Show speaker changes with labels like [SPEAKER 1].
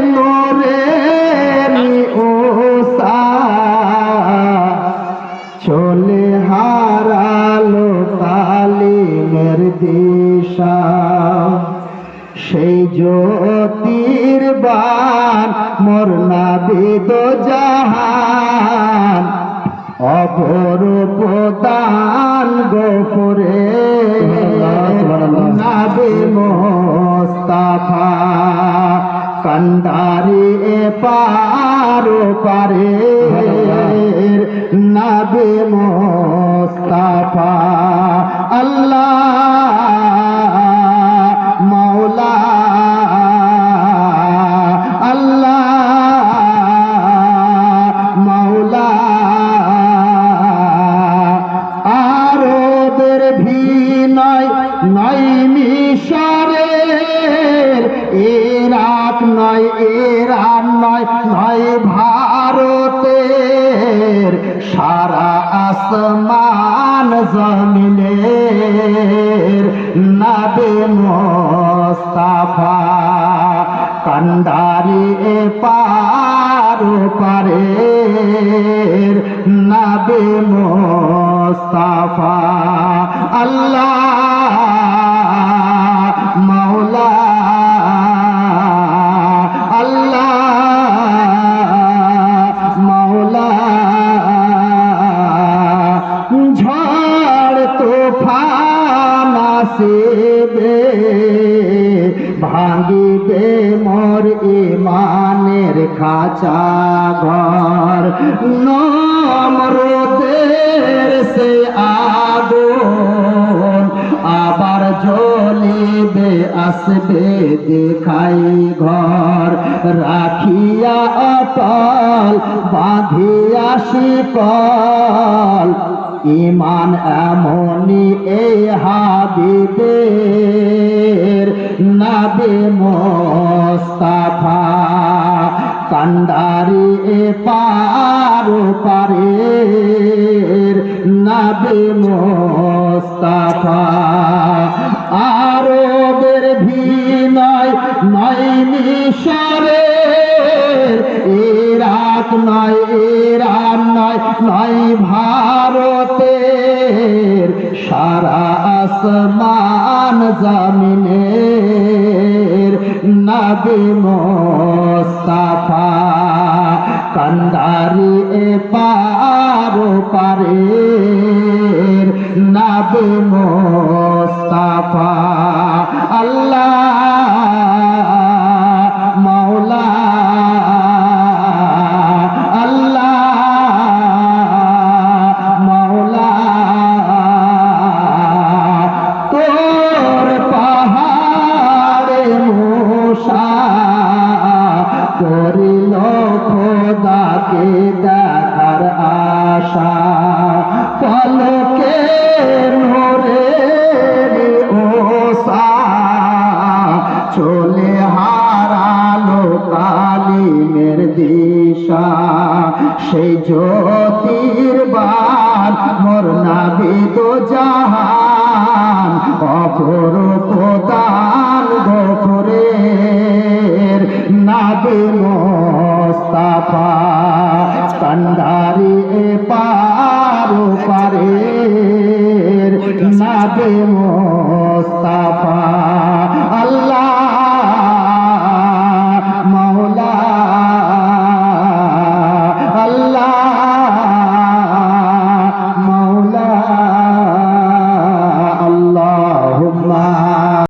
[SPEAKER 1] নোরেরি ওসা চলে হারালো তালিমের দিশা সেই জ্যোতির বান মোর নাবিদ জাহান অপরূপ দান গোফরে নাবি মোস্তাফা কান্ডারি পারো পারে নাবি মোস্তাফা আল্লাহ মাওলা আল্লাহ মাওলা আরবের ভিনয় নয় মিশরের ইরাক নয় ইরান নয় নয় ভারতের সারা আসমান জমিনের নাবি মোস্তাফা কান্ডারি পারো পারে নাবি মোস্তাফা আল্লাহ মাওলা আল্লাহ মাওলা ঝড় তুফান আসিবে ভাঙিবে মোর ইমানের খাঁচা ঘর নমরুদের সে আগুন আবার জ্বলিবে আসবে দেখাই ঘর রাখিয়া অটল বাঁধিয়া শিকল ইমান এমনি এই হাবিবের নাবি মোস্তাফা কান্ডারি পারো পারে নাবি মোস্তাফা আরবের ভিনয় নয় মিশরের ইরাক নয় ইরান নয় নয় ভারতের সারা আসমান জমিনের নাবি মোস্তাফা কান্ডারি পারো পারে নাবি মোস্তাফা আল্লাহ মাওলা করিল খোদাকে দেখার আশা পলকে নোরের ওসা চলে হারালো তালিমের দিশা সেই জ্যোতির বান মোর নাবিদ জাহান অপরূপ দান গোফরের নাবি